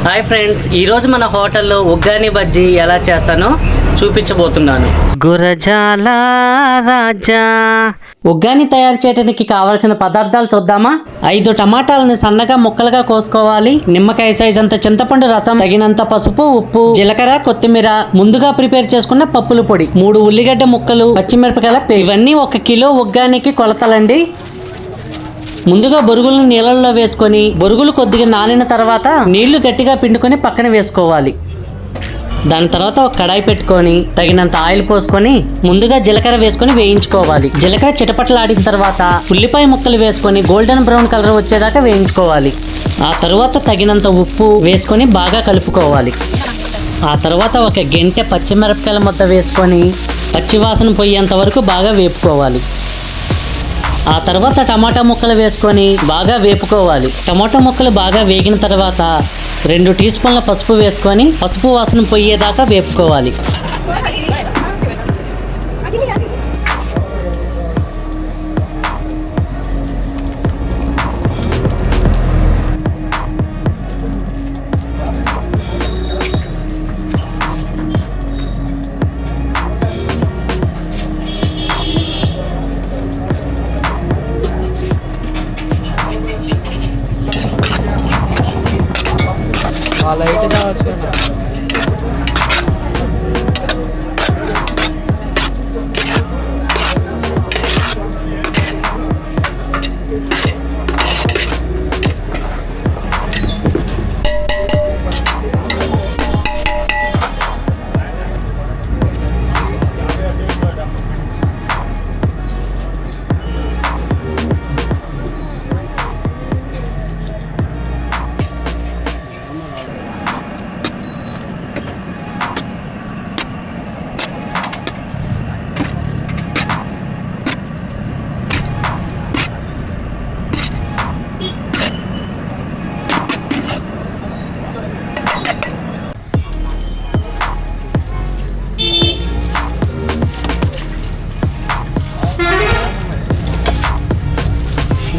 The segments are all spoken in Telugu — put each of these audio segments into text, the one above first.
హాయ్ ఫ్రెండ్స్, ఈరోజు మన హోటల్లో ఉగ్గాని బజ్జీ ఎలా చేస్తానో చూపించబోతున్నాను. గురజాల రాజా. ఉగ్గాని తయారు చేయడానికి కావలసిన పదార్థాలు చూద్దామా. 5 టమాటాలను సన్నగా ముక్కలుగా కోసుకోవాలి. నిమ్మకాయ సైజ్ అంత చింతపండు రసం, తగినంత పసుపు, ఉప్పు, జీలకర్ర, కొత్తిమీర, ముందుగా ప్రిపేర్ చేసుకున్న పప్పుల పొడి, 3 ఉల్లిగడ్డ ముక్కలు, పచ్చిమిరపకాయల పేస్ట్. ఇవన్నీ 1 కిలో ఉగ్గానికి కొలతలండి. ముందుగా బొరుగులను నీళ్ళల్లో వేసుకొని బొరుగులు కొద్దిగా నానిన తర్వాత నీళ్లు గట్టిగా పిండుకొని పక్కన వేసుకోవాలి. దాని తర్వాత ఒక కడాయి పెట్టుకొని తగినంత ఆయిల్ పోసుకొని ముందుగా జీలకర్ర వేసుకొని వేయించుకోవాలి. జీలకర్ర చిటపటలాడిన తర్వాత ఉల్లిపాయ ముక్కలు వేసుకొని గోల్డెన్ బ్రౌన్ కలర్ వచ్చేదాకా వేయించుకోవాలి. ఆ తర్వాత తగినంత ఉప్పు వేసుకొని బాగా కలుపుకోవాలి. ఆ తర్వాత ఒక గెంటె పచ్చిమిరపకాయల ముద్ద వేసుకొని పచ్చివాసన పోయేంత వరకు బాగా వేపుకోవాలి. ఆ తర్వాత టమాటా ముక్కలు వేసుకొని బాగా వేపుకోవాలి. టమాటా ముక్కలు బాగా వేగిన తర్వాత 2 టీ స్పూన్ల పసుపు వేసుకొని పసుపు వాసన పోయేదాకా వేపుకోవాలి. లైట్ కావచ్చు.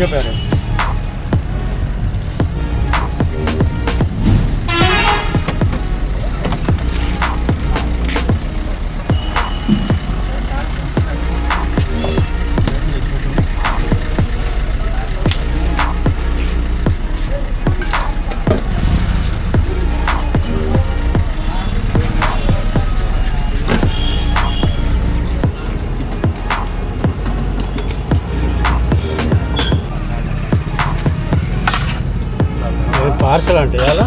చెప్పారు. పార్సల్ అంటే ఎలా